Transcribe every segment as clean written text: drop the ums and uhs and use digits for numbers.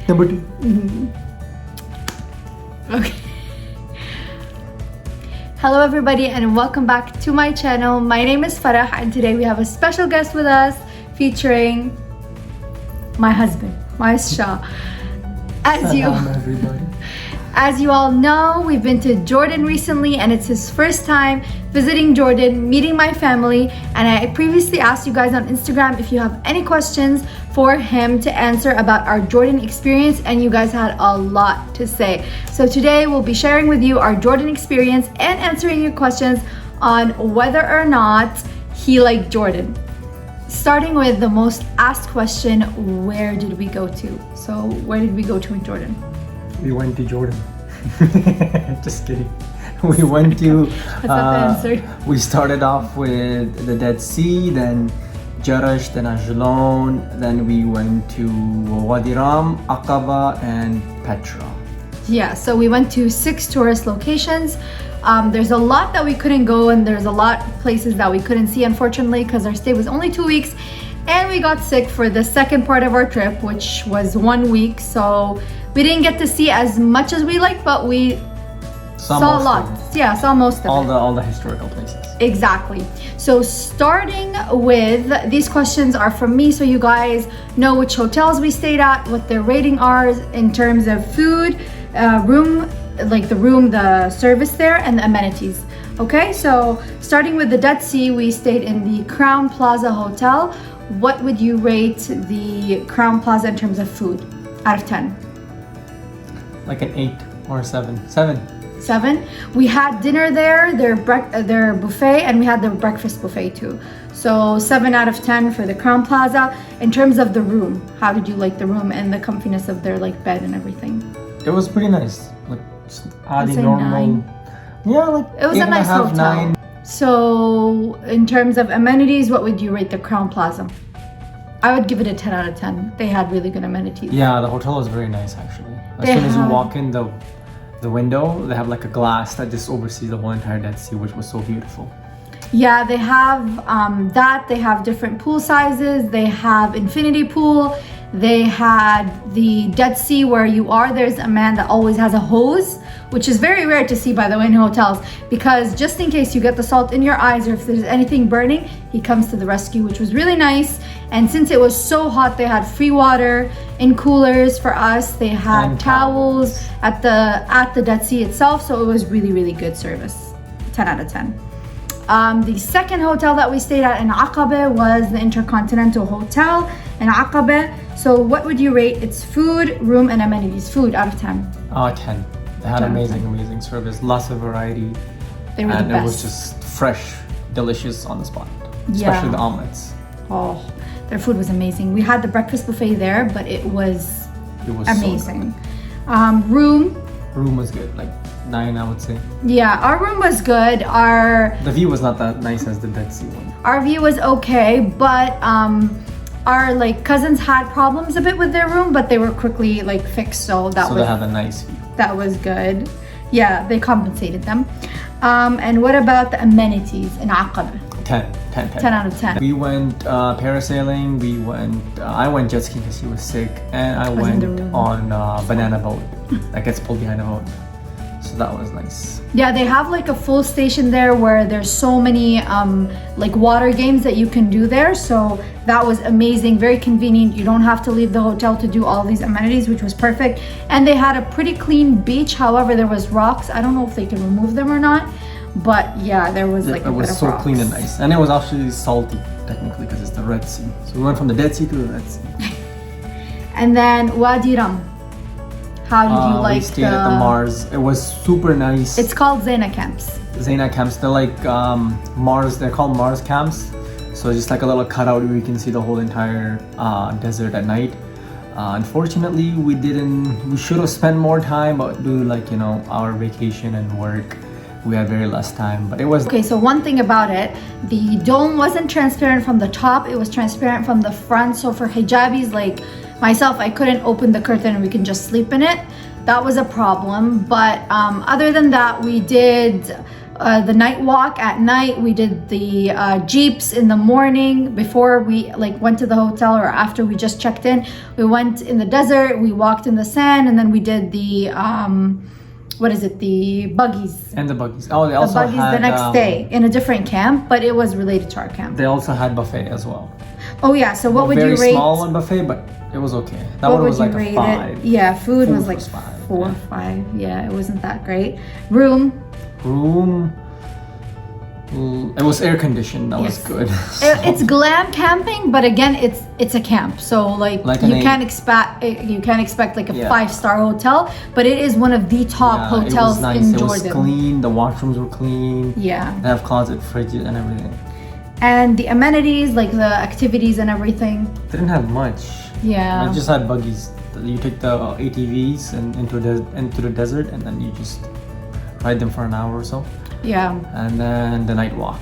Number 2. Okay. Hello everybody and welcome back to my channel. My name is Farah and today we have a special guest with us featuring my husband, Maisha. As you all know, we've been to Jordan recently and it's his first time visiting Jordan, meeting my family, and I previously asked you guys on Instagram if you have any questions for him to answer about our Jordan experience, and you guys had a lot to say. So today we'll be sharing with you our Jordan experience and answering your questions on whether or not he liked Jordan. Starting with the most asked question, where did we go to? So where did we go to in Jordan? We went to Jordan. Just kidding. We went to. That's not the answer. We started off with the Dead Sea, then Jarash, then Ajlan, then we went to Wadi Ram, Aqaba, and Petra. Yeah, so we went to 6 tourist locations. There's a lot that we couldn't go, and there's a lot of places that we couldn't see, unfortunately, because our stay was only 2 weeks, and we got sick for the second part of our trip, which was 1 week. So we didn't get to see as much as we liked, but we saw a lot. Yeah, saw most of it. All the historical places. Exactly. So starting with, these questions are from me, so you guys know which hotels we stayed at, what their rating are in terms of food, room, the service there, and the amenities. Okay, so starting with the Dead Sea, we stayed in the Crown Plaza Hotel. What would you rate the Crown Plaza in terms of food out of 10? Like an 8 or a 7. 7. We had dinner there, their buffet, and we had their breakfast buffet too. So 7 out of 10 for the Crown Plaza. In terms of the room, how did you like the room and the comfiness of their bed and everything? It was pretty nice. Like just I'd say normal. 9. Yeah, like it was a nice hotel. 9. So in terms of amenities, what would you rate the Crown Plaza? I would give it a 10 out of 10. They had really good amenities. Yeah, the hotel was very nice actually. As soon as you walk in the window, they have like a glass that just oversees the whole entire Dead Sea, which was so beautiful. Yeah, they have they have different pool sizes. They have infinity pool. They had the Dead Sea where you are. There's a man that always has a hose, which is very rare to see, by the way, in hotels, because just in case you get the salt in your eyes or if there's anything burning, he comes to the rescue, which was really nice. And since it was so hot, they had free water in coolers for us. They had towels at the Dead Sea itself, so it was really, really good service. 10 out of 10. The second hotel that we stayed at in Aqaba was the Intercontinental Hotel in Aqaba. So what would you rate its food, room, and amenities? Food out of 10. 10. They had amazing service, lots of variety. They were the best. And it was just fresh, delicious on the spot. Yeah. Especially the omelets. Oh, their food was amazing. We had the breakfast buffet there, but it was amazing. So Room was good, like 9, I would say. Yeah, our room was good. The view was not that nice as the Dead Sea one. Our view was okay, but our cousins had problems a bit with their room, but they were quickly fixed, so they had a nice view. That was good. Yeah, they compensated them. And what about the amenities in Aqaba? 10 out of 10. We went parasailing. I went jet skiing because he was sick, and I went on a banana boat that gets pulled behind a boat. So that was nice. Yeah, they have a full station there where there's so many water games that you can do there. So that was amazing, very convenient. You don't have to leave the hotel to do all these amenities, which was perfect. And they had a pretty clean beach. However, there was rocks. I don't know if they can remove them or not. But yeah, there was it was so rocks. Clean and nice, and it was actually salty technically because it's the Red Sea. So we went from the Dead Sea to the Red Sea. And then Wadi Ram. How did you we stayed at the Mars. It was super nice. It's called Zena Camps. Zena Camps. They're like Mars. They're called Mars camps. So it's just like a little cutout where you can see the whole entire desert at night. Unfortunately, we should have spent more time, but due to our vacation and work, we had very less time. But it was okay. So one thing about it, the dome wasn't transparent from the top, it was transparent from the front. So for hijabis like myself, I couldn't open the curtain and we can just sleep in it. That was a problem. But other than that, we did the night walk at night. We did the jeeps in the morning before we like went to the hotel, or after we just checked in. We went in the desert, we walked in the sand, and then we did the what is it, the buggies. And the buggies. Oh, they also had the next day in a different camp, but it was related to our camp. They also had buffet as well. Oh yeah, so what would you rate? Very small one buffet, but it was okay. That one was like a 5. Yeah, food was like 5. 4 or 5. Yeah, it wasn't that great. Room, it was air conditioned. That was good. It's glam camping, but again, it's a camp. So like you can't expect like a 5-star hotel, but it is one of the top hotels in Jordan. It was clean. The washrooms were clean. Yeah. They have closet, fridges, and everything. And the amenities, like the activities and everything. They didn't have much. Yeah. They just had buggies. You take the ATVs and into the desert, and then you just ride them for an hour or so. Yeah. And then the night walk,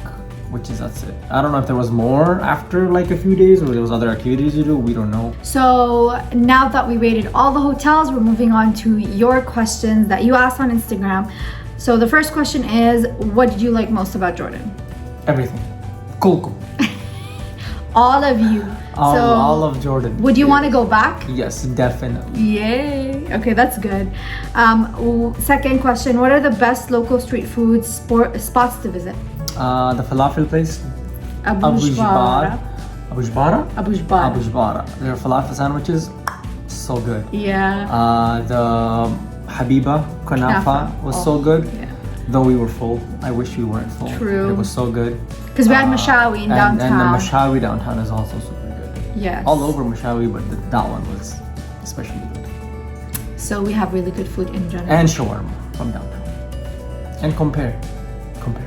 that's it. I don't know if there was more after like a few days, or there was other activities to do. We don't know. So now that we rated all the hotels, we're moving on to your questions that you asked on Instagram. So the first question is, what did you like most about Jordan? Everything. Cool. All of you. All of Jordan. Would you want to go back? Yes, definitely. Yay. Okay, that's good. Second question, what are the best local street food spots to visit? The falafel place. Abu Jbara. Their falafel sandwiches, so good. Yeah. The Habiba Kunafa was so good. Yeah. Though we were full. I wish we weren't full. True. It was so good. Because we had Mashawi in downtown. And the Mashawi downtown is also super good. Yes. All over Mashawi, but that one was especially good. So we have really good food in general. And shawarma from downtown. And Compare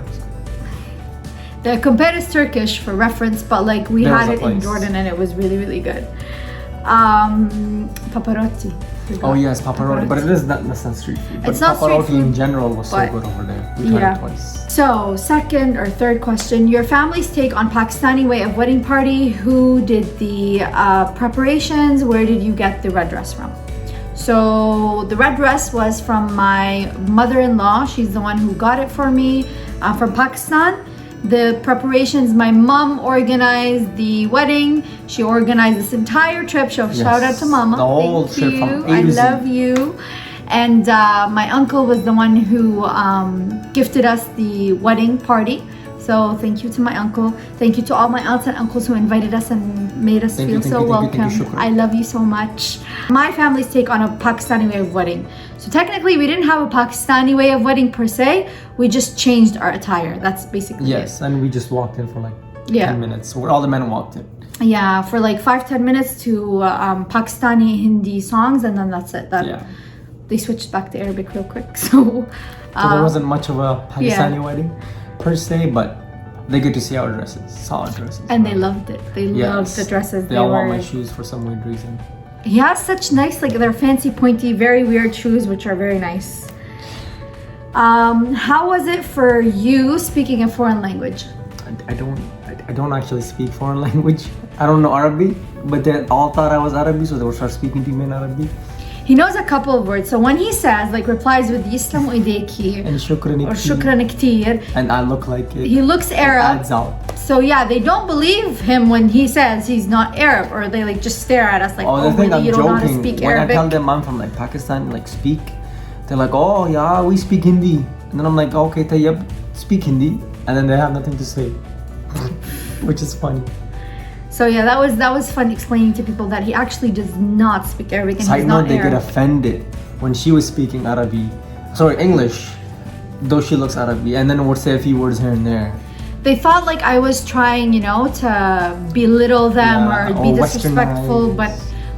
was good. The Compare is Turkish for reference, but like we had it in Jordan and it was really, really good. Paparotti. Oh yes, paparotti, but it is not street food. But it's not paparotti street food, in general was so good over there. We tried it twice. So second or third question, your family's take on Pakistani way of wedding party. Who did the preparations? Where did you get the red dress from? So the red dress was from my mother-in-law. She's the one who got it for me from Pakistan. The preparations, my mom organized the wedding. She organized this entire trip. So shout out to Mama. The whole trip from A to Z. I love you. And my uncle was the one who gifted us the wedding party. So thank you to my uncle. Thank you to all my aunts and uncles who invited us and made us feel so welcome. I love you so much. My family's take on a Pakistani way of wedding. So technically we didn't have a Pakistani way of wedding per se. We just changed our attire. That's basically it. And we just walked in for like 10 minutes. Where all the men walked in. Yeah, for like 5-10 minutes to Pakistani Hindi songs, and then that's it. They switched back to Arabic real quick. So there wasn't much of a Pakistani wedding per se, but they get to see our dresses, saw our dresses. And they loved it. They loved the dresses. They all want my shoes for some weird reason. He has such nice, like they're fancy, pointy, very weird shoes, which are very nice. How was it for you speaking a foreign language? I don't actually speak foreign language. I don't know Arabic, but they all thought I was Arabic, so they would start speaking to me in Arabic. He knows a couple of words. So when he says, like replies with Yislam Ideki and Shukran Ktir, and I look like it. He looks Arab. It adds out. So yeah, they don't believe him when he says he's not Arab, or they like just stare at us like, oh, really, you don't know how to speak when Arabic. I tell them I'm from like Pakistan, like speak, they're like, oh yeah, we speak Hindi. And then I'm like, okay, Tayyab, speak Hindi. And then they have nothing to say, which is funny. So yeah, that was fun explaining to people that he actually does not speak Arabic and Side he's not note, they Arab. get offended when she was speaking English, though she looks Arabic, and then would say a few words here and there. They thought like I was trying, to belittle them or be disrespectful, but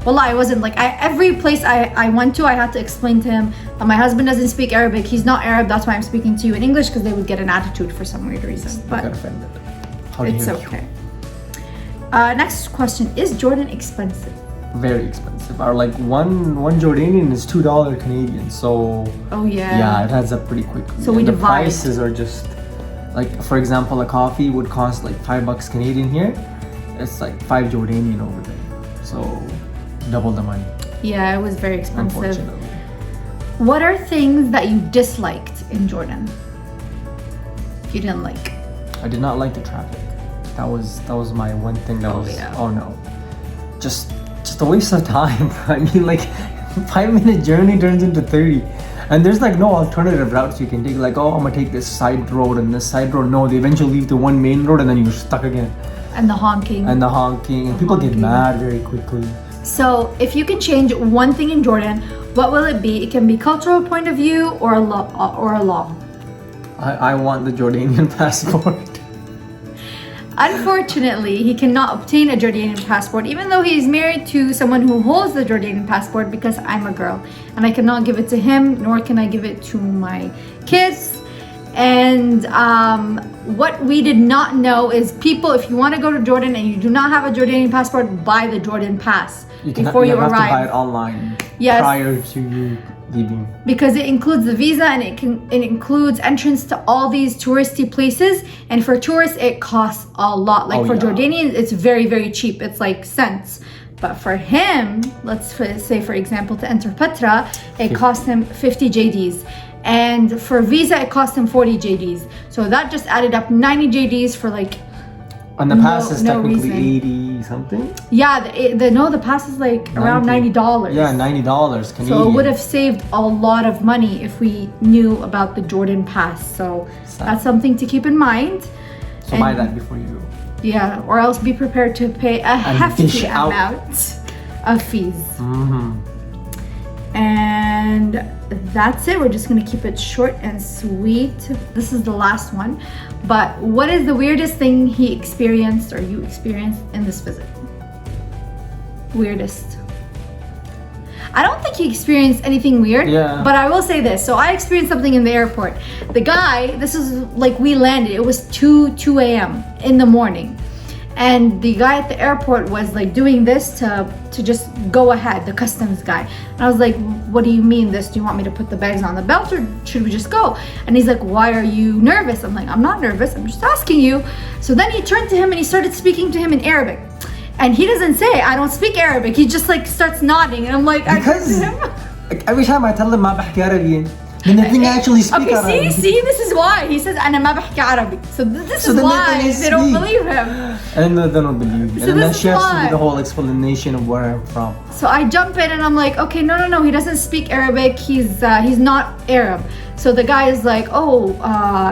wallah, I wasn't. Like every place I went to, I had to explain to him that my husband doesn't speak Arabic. He's not Arab. That's why I'm speaking to you in English, because they would get an attitude for some weird reason. But got offended. It's okay. Next question: is Jordan expensive? Very expensive. Or like one Jordanian is $2 Canadian. So yeah, it adds up pretty quickly. So we divide. The prices are just like, for example, a coffee would cost like $5 Canadian here. It's like 5 Jordanian over there. So double the money. Yeah, it was very expensive. Unfortunately. What are things that you disliked in Jordan? you didn't like? I did not like the traffic. That was my one thing that was yeah. oh no. Just a waste of time. I mean, like 5-minute journey turns into 30. And there's like no alternative routes you can take. Like, oh, I'm gonna take this side road and this side road. No, they eventually leave the one main road and then you're stuck again. And the honking. And people get mad very quickly. So if you can change one thing in Jordan, what will it be? It can be cultural point of view or a law. I want the Jordanian passport. Unfortunately, he cannot obtain a Jordanian passport even though he is married to someone who holds the Jordanian passport because I'm a girl and I cannot give it to him, nor can I give it to my kids. And what we did not know is people, if you want to go to Jordan and you do not have a Jordanian passport, buy the Jordan pass before you have arrive. to buy it online prior to you leaving. Because it includes the visa and it includes entrance to all these touristy places. And for tourists, it costs a lot. Like for Jordanians, it's very, very cheap. It's like cents. But for him, let's say for example, to enter Petra, it cost him 50 JDs. And for visa, it cost him 40 JDs. So that just added up 90 JDs for like and the pass is technically 80 something? Yeah, the pass is like around $90. Yeah, $90 Canadian. So it would have saved a lot of money if we knew about the Jordan pass. So that's something to keep in mind. So buy that before you go. Yeah, or else be prepared to pay a hefty amount of fees. And that's it. We're just gonna keep it short and sweet. This is the last one. But what is the weirdest thing he experienced or you experienced in this visit? Weirdest. I don't think he experienced anything weird. Yeah. But I will say this. So I experienced something in the airport. The guy, this is like we landed. It was 2 a.m. in the morning. And the guy at the airport was like doing this to just go ahead, the customs guy. And I was like, what do you mean this? Do you want me to put the bags on the belt or should we just go? And he's like, why are you nervous? I'm like, I'm not nervous, I'm just asking you. So then he turned to him and he started speaking to him in Arabic. And he doesn't say, I don't speak Arabic. He just like starts nodding. And I'm like, because every time I tell him ما بحكي عربي, then they think I actually speak Arabic. See, this is why. He says, أنا ما بحكي عربي. So this is why they don't believe him. And then they don't believe you. So and then she has to why. do the whole explanation of where I'm from. So I jump in and I'm like, okay, no, he doesn't speak Arabic. He's not Arab. So the guy is like, oh,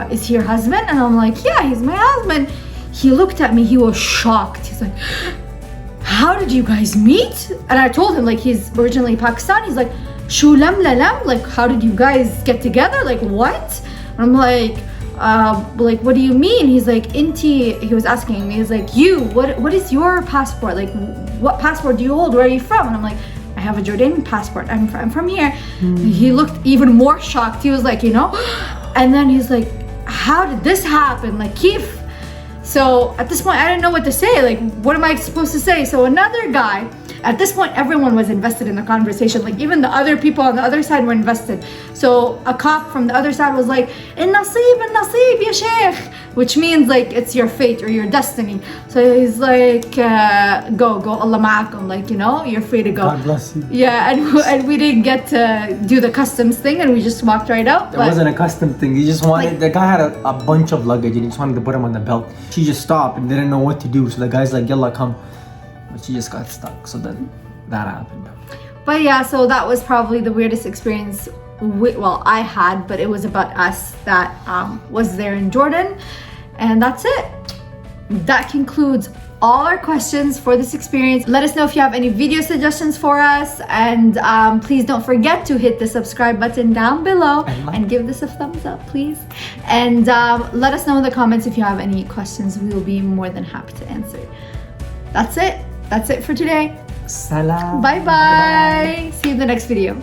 is he your husband? And I'm like, yeah, he's my husband. He looked at me, he was shocked. He's like, how did you guys meet? And I told him like he's originally Pakistani. He's like, Shu lam la lam, like how did you guys get together? Like what? And I'm like what do you mean? He's like, Inti, he was asking me, he's like, you, what is your passport? Like what passport do you hold? Where are you from? And I'm like, I have a Jordanian passport. I'm from here. He looked even more shocked. He was like, and then he's like, how did this happen? Like Kif. So at this point, I didn't know what to say. Like, what am I supposed to say? So another guy, at this point, everyone was invested in the conversation. Like even the other people on the other side were invested. So a cop from the other side was like, "Nasib, ya sheikh," which means like it's your fate or your destiny. So he's like, go, Allah ma'akum, like, you're free to go. God bless you. Yeah, and we didn't get to do the customs thing and we just walked right out. It wasn't a custom thing. He just wanted, the guy had a bunch of luggage and he just wanted to put him on the belt. She just stopped and didn't know what to do. So the guy's like, yalla, come. But she just got stuck. So then that happened. But yeah, so that was probably the weirdest experience I had, but it was about us that was there in Jordan. And that's it. That concludes all our questions for this experience. Let us know if you have any video suggestions for us, and please don't forget to hit the subscribe button down below and give this a thumbs up, please. And let us know in the comments if you have any questions. We will be more than happy to answer. That's it for today. Salam. Bye bye. See you in the next video.